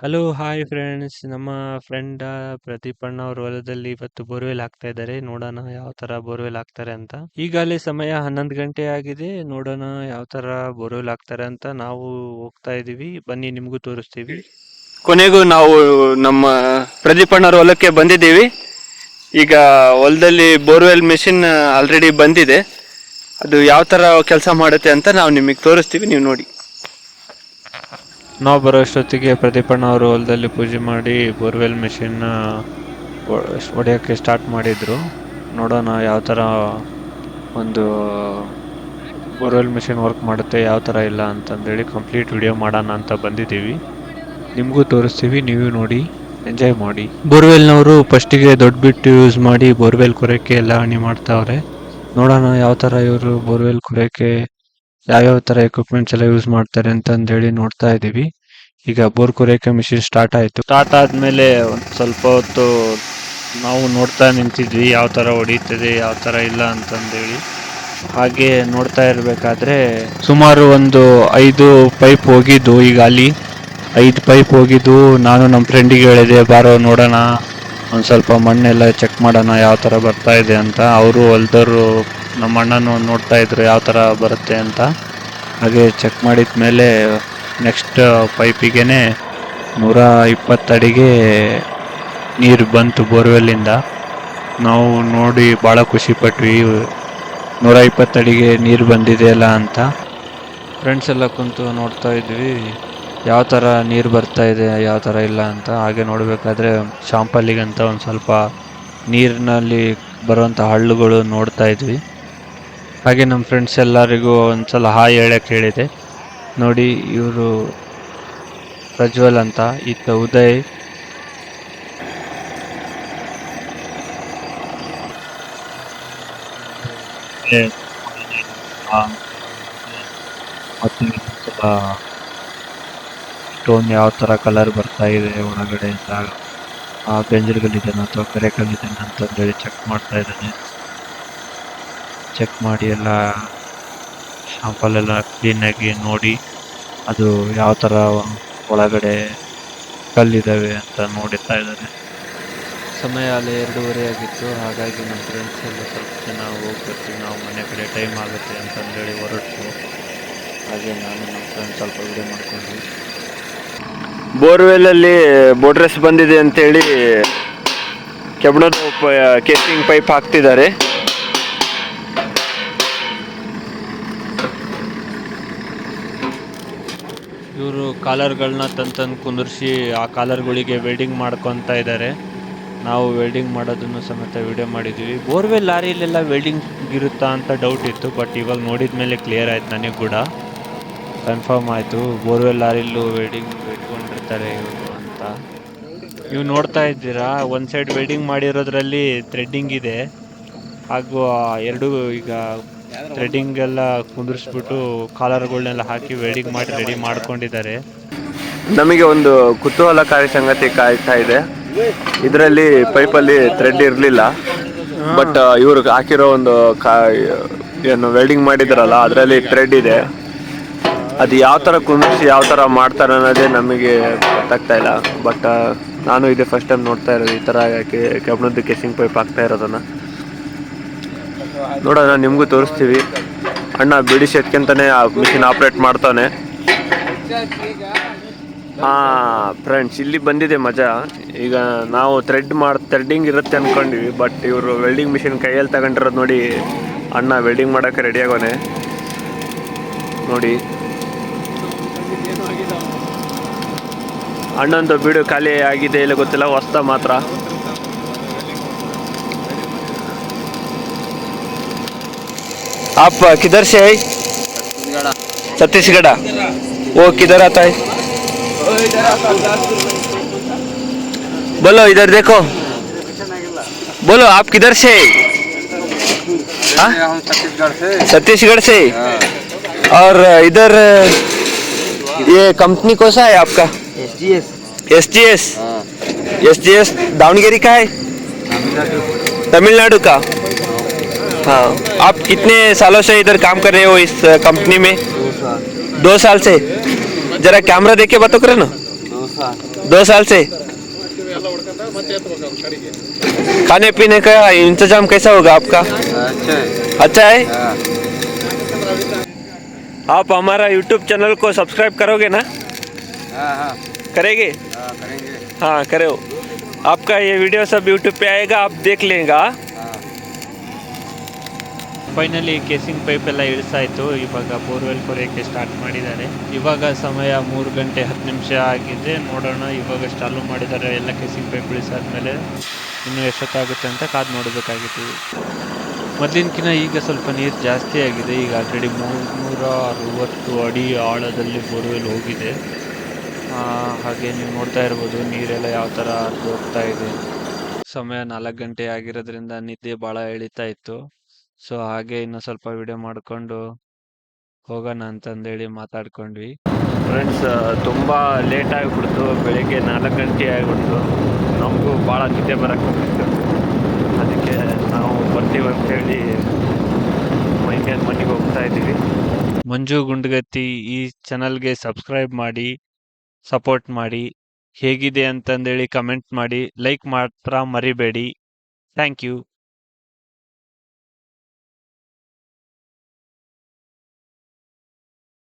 Hello hi friends, ನಮ್ಮ friend Pradeep ಅಣ್ಣ ಅವ್ರ ಹೊಲದಲ್ಲಿ ಇವತ್ತು ಬೋರ್ವೆಲ್ ಹಾಕ್ತಾ ಇದ್ದಾರೆ. ನೋಡೋಣ ಯಾವ ತರ ಬೋರ್ವೆಲ್ ಹಾಕ್ತಾರೆ ಅಂತ. ಈಗಾಗಲೇ ಸಮಯ 11 ಗಂಟೆ ಆಗಿದೆ. ನೋಡೋಣ ಯಾವ ತರ ಬೋರ್ವೆಲ್ ಹಾಕ್ತಾರೆ ಅಂತ. ನಾವು ಹೋಗ್ತಾ ಇದೀವಿ, ಬನ್ನಿ ನಿಮ್ಗೂ ತೋರಿಸ್ತೀವಿ. ಕೊನೆಗೂ ನಾವು ನಮ್ಮ ಪ್ರದೀಪ್ ಅಣ್ಣವ್ರ ಹೊಲಕ್ಕೆ ಬಂದಿದ್ದೀವಿ. ಈಗ ಹೊಲದಲ್ಲಿ ಬೋರ್ವೆಲ್ ಮೆಷಿನ್ ಆಲ್ರೆಡಿ ಬಂದಿದೆ. ಅದು ಯಾವ ತರ ಕೆಲಸ ಮಾಡುತ್ತೆ ಅಂತ ನಾವು ನಿಮಗೆ ತೋರಿಸ್ತೀವಿ, ನೀವು ನೋಡಿ. ನಾವು ಬರೋ ಅಷ್ಟೊತ್ತಿಗೆ ಪ್ರದೀಪ್ ಅಣ್ಣ ಅವರು ಹೊಲದಲ್ಲಿ ಪೂಜೆ ಮಾಡಿ ಬೋರ್ವೆಲ್ ಮೆಷಿನ್ ಹೊಡೆಯೋಕ್ಕೆ ಸ್ಟಾರ್ಟ್ ಮಾಡಿದ್ರು. ನೋಡೋಣ ಯಾವ ತರ ಒಂದು ಬೋರ್ವೆಲ್ ಮೆಷಿನ್ ವರ್ಕ್ ಮಾಡುತ್ತೆ, ಯಾವ ತರ ಇಲ್ಲ ಅಂತಂದೇಳಿ ಕಂಪ್ಲೀಟ್ ವಿಡಿಯೋ ಮಾಡೋಣ ಅಂತ ಬಂದಿದ್ದೀವಿ. ನಿಮಗೂ ತೋರಿಸ್ತೀವಿ, ನೀವು ನೋಡಿ ಎಂಜಾಯ್ ಮಾಡಿ. ಬೋರ್ವೆಲ್ನವರು ಫಸ್ಟಿಗೆ ದೊಡ್ಡ ಬಿಟ್ಟು ಯೂಸ್ ಮಾಡಿ ಬೋರ್ವೆಲ್ ಕೊರೆಯೋಕ್ಕೆ ಎಲ್ಲ ಹಣಿ ಮಾಡ್ತಾವ್ರೆ. ನೋಡೋಣ ಯಾವ ತರ ಇವರು ಬೋರ್ವೆಲ್ ಕೊರೆಯೋಕ್ಕೆ ಯಾವ್ಯಾವ ತರ ಎಕ್ವಿಪ್ಮೆಂಟ್ಸ್ ಎಲ್ಲ ಯೂಸ್ ಮಾಡ್ತಾರೆ ಅಂತಂದೇಳಿ ನೋಡ್ತಾ ಇದೀವಿ. ಈಗ ಬೋರ್ ಕೊರೆಯೋಕೆ ಮಿಷಿನ್ ಸ್ಟಾರ್ಟ್ ಆಯ್ತು. ಸ್ಟಾರ್ಟ್ ಆದ್ಮೇಲೆ ಒಂದು ಸ್ವಲ್ಪ ಹೊತ್ತು ನಾವು ನೋಡ್ತಾ ನಿಂತಿದ್ವಿ, ಯಾವ ತರ ಹೊಡೀತದೆ ಯಾವ ತರ ಇಲ್ಲ ಅಂತಂದೇಳಿ. ಹಾಗೆ ನೋಡ್ತಾ ಇರ್ಬೇಕಾದ್ರೆ ಸುಮಾರು ಒಂದು 5 ಪೈಪ್ ಹೋಗಿದ್ದು. ಈಗ ಅಲ್ಲಿ 5 ಪೈಪ್ ಹೋಗಿದ್ದು. ನಾನು ನಮ್ಮ ಫ್ರೆಂಡಿಗೆ ಹೇಳಿದೆ, ಬಾರೋ ನೋಡೋಣ, ಒಂದು ಸ್ವಲ್ಪ ಮಣ್ಣೆಲ್ಲ ಚೆಕ್ ಮಾಡೋಣ ಯಾವ ತರ ಬರ್ತಾ ಇದೆ ಅಂತ. ಅವರು ಹೊಲ್ದವರು ನಮ್ಮ ಅಣ್ಣನ ನೋಡ್ತಾ ಇದ್ರು ಯಾವ ತರ ಬರುತ್ತೆ ಅಂತ. ಹಾಗೆ ಚೆಕ್ ಮಾಡಿದ ಮೇಲೆ ನೆಕ್ಸ್ಟ್ ಪೈಪಿಗೆನೆ 120 ಅಡಿಗೆ ನೀರು ಬಂತು ಬೋರ್ವೆಲ್ಲಿಂದ. ನಾವು ನೋಡಿ ಭಾಳ ಖುಷಿ ಪಟ್ವಿ, 120 ಅಡಿಗೆ ನೀರು ಬಂದಿದೆಯಲ್ಲ ಅಂತ. ಫ್ರೆಂಡ್ಸ್ ಎಲ್ಲ ಕುಂತು ನೋಡ್ತಾ ಇದ್ವಿ ಯಾವ ಥರ ನೀರು ಬರ್ತಾ ಇದೆ ಯಾವ ಥರ ಇಲ್ಲ ಅಂತ. ಹಾಗೆ ನೋಡಬೇಕಾದ್ರೆ ಶಾಂಪಲ್ಲಿಗಂತ ಒಂದು ಸ್ವಲ್ಪ ನೀರಿನಲ್ಲಿ ಬರುವಂಥ ಹಳ್ಳುಗಳು ನೋಡ್ತಾ ಇದ್ವಿ. ಹಾಗೆ ನಮ್ಮ ಫ್ರೆಂಡ್ಸ್ ಎಲ್ಲರಿಗೂ ಒಂದ್ಸಲ ಹಾಯ್ ಹೇಳಕ್ಕೆ ಹೇಳಿದೆ. ನೋಡಿ, ಇವರು ಪ್ರಜ್ವಲ್ ಅಂತ, ಈತ ಉದಯ್. ಮತ್ತು ಸ್ಟೋನ್ ಯಾವ ಥರ ಕಲರ್ ಬರ್ತಾ ಇದೆ ಒಳಗಡೆ ಅಂತ, ಬೆಂಜಲ್ಗಳಿದ್ದಾನೆ ಅಥವಾ ಕರೆಕಲ್ಲಿದ್ದಾನೆ ಅಂತಂದೇಳಿ ಚೆಕ್ ಮಾಡ್ತಾ ಇದ್ದಾನೆ. ಚೆಕ್ ಮಾಡಿ ಎಲ್ಲ ಶಾಂಪಲ್ ಎಲ್ಲ ಕ್ಲೀನಾಗಿ ನೋಡಿ ಅದು ಯಾವ ಥರ ಒಳಗಡೆ ಕಲ್ಲಿದ್ದಾವೆ ಅಂತ ನೋಡ್ತಾ ಇದ್ದಾರೆ. ಸಮಯ ಅಲ್ಲಿ 2:30 ಆಗಿತ್ತು. ಹಾಗಾಗಿ ನಮ್ಮ ಫ್ರೆಂಡ್ಸ್ ಎಲ್ಲ ಸ್ವಲ್ಪ ಜನ ಹೋಗ್ಬಿಡ್ತೀವಿ, ನಾವು ಮನೆ ಕಡೆ ಟೈಮ್ ಆಗುತ್ತೆ ಅಂತಂದೇಳಿ ಹೊರಟು. ಹಾಗೆ ನಾನು ನಮ್ಮ ಫ್ರೆಂಡ್ಸ್ ಸ್ವಲ್ಪ ವಿಡಿಯೋ ಮಾಡ್ಕೊಂಡ್ವಿ. ಬೋರ್ವೆಲ್ ಅಲ್ಲಿ ಬೋಡ್ರೆಸ್ ಬಂದಿದೆ ಅಂತೇಳಿ ಕೆಬ್ಬಣದ ಕೇಸಿಂಗ್ ಪೈಪ್ ಹಾಕ್ತಿದ್ದಾರೆ. ಇವರು ಕಾಲರ್ಗಳನ್ನ ತಂದು ಕುಂದಿರ್ಸಿ ಆ ಕಾಲರ್ಗಳಿಗೆ ವೆಲ್ಡಿಂಗ್ ಮಾಡ್ಕೊತಾ ಇದ್ದಾರೆ. ನಾವು ವೆಲ್ಡಿಂಗ್ ಮಾಡೋದನ್ನು ಸಮೇತ ವಿಡಿಯೋ ಮಾಡಿದ್ವಿ. ಬೋರ್ವೆಲ್ ಲಾರಿಯಲ್ಲೆಲ್ಲ ವೆಲ್ಡಿಂಗ್ ಇರುತ್ತಾ ಅಂತ ಡೌಟ್ ಇತ್ತು, ಬಟ್ ಇವಾಗ ನೋಡಿದ ಮೇಲೆ ಕ್ಲಿಯರ್ ಆಯ್ತು, ನನಗೆ ಕೂಡ ಕನ್ಫರ್ಮ್ ಆಯಿತು. ಬೋರ್ವೆಲ್ ಲಾರಿಯಲ್ಲೂ ವೆಲ್ಡಿಂಗ್ ಇಟ್ಕೊಂಡಿರ್ತಾರೆ ಇವರು ಅಂತ. ನೀವು ನೋಡ್ತಾ ಇದ್ದೀರಾ, ಒಂದು ಸೈಡ್ ವೆಲ್ಡಿಂಗ್ ಮಾಡಿರೋದ್ರಲ್ಲಿ ಥ್ರೆಡ್ಡಿಂಗ್ ಇದೆ, ಹಾಗೂ ಎರಡು ಈಗ ಥ್ರೆಡ್ಡಿಂಗ್ ಎಲ್ಲ ಕುಂದಿರಿಸ್ಬಿಟ್ಟು ಕಾಲರ್ಗಳನ್ನೆಲ್ಲ ಹಾಕಿ ವೆಲ್ಡಿಂಗ್ ಮಾಡಿ ರೆಡಿ ಮಾಡ್ಕೊಂಡಿದ್ದಾರೆ. ನಮಗೆ ಒಂದು ಕುತೂಹಲಕಾರಿ ಸಂಗತಿ ಕಾಯ್ತಾ ಇದೆ. ಇದರಲ್ಲಿ ಪೈಪಲ್ಲಿ ಥ್ರೆಡ್ ಇರಲಿಲ್ಲ, ಬಟ್ ಇವರು ಹಾಕಿರೋ ಒಂದು ಏನು ವೆಲ್ಡಿಂಗ್ ಮಾಡಿದಾರಲ್ಲ ಅದರಲ್ಲಿ ಥ್ರೆಡ್ ಇದೆ. ಅದು ಯಾವ ಥರ ಕುಂದಿಸಿ ಯಾವ ಥರ ಮಾಡ್ತಾರೆ ಅನ್ನೋದೇ ನಮಗೆ ಗೊತ್ತಾಗ್ತಾ ಇಲ್ಲ. ಬಟ್ ನಾನು ಇದೇ ಫಸ್ಟ್ ಟೈಮ್ ನೋಡ್ತಾ ಇರೋದು ಈ ಥರ ಕೆಬ್ಬಣದ ಕೇಸಿಂಗ್ ಪೈಪ್ ಹಾಕ್ತಾ ಇರೋದನ್ನು. ನೋಡೋಣ, ನಿಮಗೂ ತೋರಿಸ್ತೀವಿ. ಅಣ್ಣ ಬಿಡಿ ಶೆಟ್ಕೆಂತಾನೆ ಆ ಮಿಷಿನ್ ಆಪ್ರೇಟ್ ಮಾಡ್ತಾನೆ. ಫ್ರೆಂಡ್ಸ್, ಇಲ್ಲಿ ಬಂದಿದೆ ಮಜಾ. ಈಗ ನಾವು ಥ್ರೆಡ್ಡಿಂಗ್ ಇರುತ್ತೆ ಅಂದ್ಕೊಂಡ್ವಿ, ಬಟ್ ಇವರು ವೆಲ್ಡಿಂಗ್ ಮಿಷಿನ್ ಕೈಯಲ್ಲಿ ತಗೊಂಡಿರೋದು ನೋಡಿ. ಅಣ್ಣ ವೆಲ್ಡಿಂಗ್ ಮಾಡೋಕ್ಕೆ ರೆಡಿ ಆಗೋನೆ ನೋಡಿ. ಅಣ್ಣಂದು ಬೀಡು ಖಾಲಿ ಆಗಿದೆ ಇಲ್ಲ ಗೊತ್ತಿಲ್ಲ, ಹೊಸ್ತ ಮಾತ್ರ. आप किधर से है? छत्तीसगढ़। वो किधर आता है? बोलो, इधर देखो, बोलो आप किधर से? छत्तीसगढ़ से। और इधर ये कंपनी कौन सा है आपका? SGS। SGS दावणगेरी का है? तमिलनाडु का। हाँ, आप कितने सालों से इधर काम कर रहे हो इस कंपनी में? 2 साल से। जरा कैमरा देख के बातों करो ना। 2 साल से खाने पीने का इंतजाम कैसा होगा आपका? अच्छा है। आप हमारा YouTube चैनल को सब्सक्राइब करोगे ना? करेंगे? हाँ करो। आपका ये वीडियो सब YouTube पे आएगा, आप देख लेगा. ಫೈನಲಿ ಕೇಸಿಂಗ್ ಪೈಪ್ ಎಲ್ಲ ಇಳಿಸಾಯ್ತು. ಇವಾಗ ಬೋರ್ವೆಲ್ ಕೊರೆಯೋಕ್ಕೆ ಸ್ಟಾರ್ಟ್ ಮಾಡಿದ್ದಾರೆ. ಇವಾಗ ಸಮಯ 3 ಗಂಟೆ 10 ನಿಮಿಷ ಆಗಿದೆ. ನೋಡೋಣ, ಇವಾಗ ಚಾಲೂ ಮಾಡಿದ್ದಾರೆ. ಎಲ್ಲ ಕೇಸಿಂಗ್ ಪೈಪ್ ಇಳಿಸಾದ್ಮೇಲೆ ಇನ್ನೂ ಎಷ್ಟೊತ್ತಾಗುತ್ತೆ ಅಂತ ಕಾದು ನೋಡಬೇಕಾಗಿತ್ತು. ಮೊದಲಿನಕಿಂತ ಈಗ ಸ್ವಲ್ಪ ನೀರು ಜಾಸ್ತಿ ಆಗಿದೆ. ಈಗ ಆಲ್ರೆಡಿ 360 ಅಡಿ ಆಳದಲ್ಲಿ ಬೋರ್ವೆಲ್ ಹೋಗಿದೆ. ಹಾಗೆ ನೀವು ನೋಡ್ತಾ ಇರ್ಬೋದು ನೀರೆಲ್ಲ ಯಾವ ಥರ ಹೋಗ್ತಾ ಇದೆ. ಸಮಯ 4 ಗಂಟೆ ಆಗಿರೋದ್ರಿಂದ ನಿದ್ದೆ ಭಾಳ ಎಳಿತಾ ಇತ್ತು. ಸೊ ಹಾಗೆ ಇನ್ನು ಸ್ವಲ್ಪ ವಿಡಿಯೋ ಮಾಡಿಕೊಂಡು ಹೋಗೋಣ ಅಂತಂದೇಳಿ ಮಾತಾಡ್ಕೊಂಡ್ವಿ. ಫ್ರೆಂಡ್ಸ್, ತುಂಬ ಲೇಟ್ ಆಗಿಬಿಡ್ತು. ಬೆಳಿಗ್ಗೆ 4 ಗಂಟೆ ಆಗಿಬಿಡ್ತು. ನಮಗೂ ಭಾಳ ನಿದ್ದೆ ಬರೋಕ್ಕೆ ಹೋಗ್ತಿತ್ತು. ಅದಕ್ಕೆ ನಾವು ಬರ್ತೀವಿ ಅಂತೇಳಿ ಮನೆಗೆ ಹೋಗ್ತಾ ಇದ್ದೀವಿ. ಮಂಜು ಗುಂಡ್ಗತ್ತಿ ಈ ಚಾನಲ್ಗೆ ಸಬ್ಸ್ಕ್ರೈಬ್ ಮಾಡಿ, ಸಪೋರ್ಟ್ ಮಾಡಿ. ಹೇಗಿದೆ ಅಂತಂದೇಳಿ ಕಮೆಂಟ್ ಮಾಡಿ, ಲೈಕ್ ಮಾತ್ರ ಮರಿಬೇಡಿ. Thank you.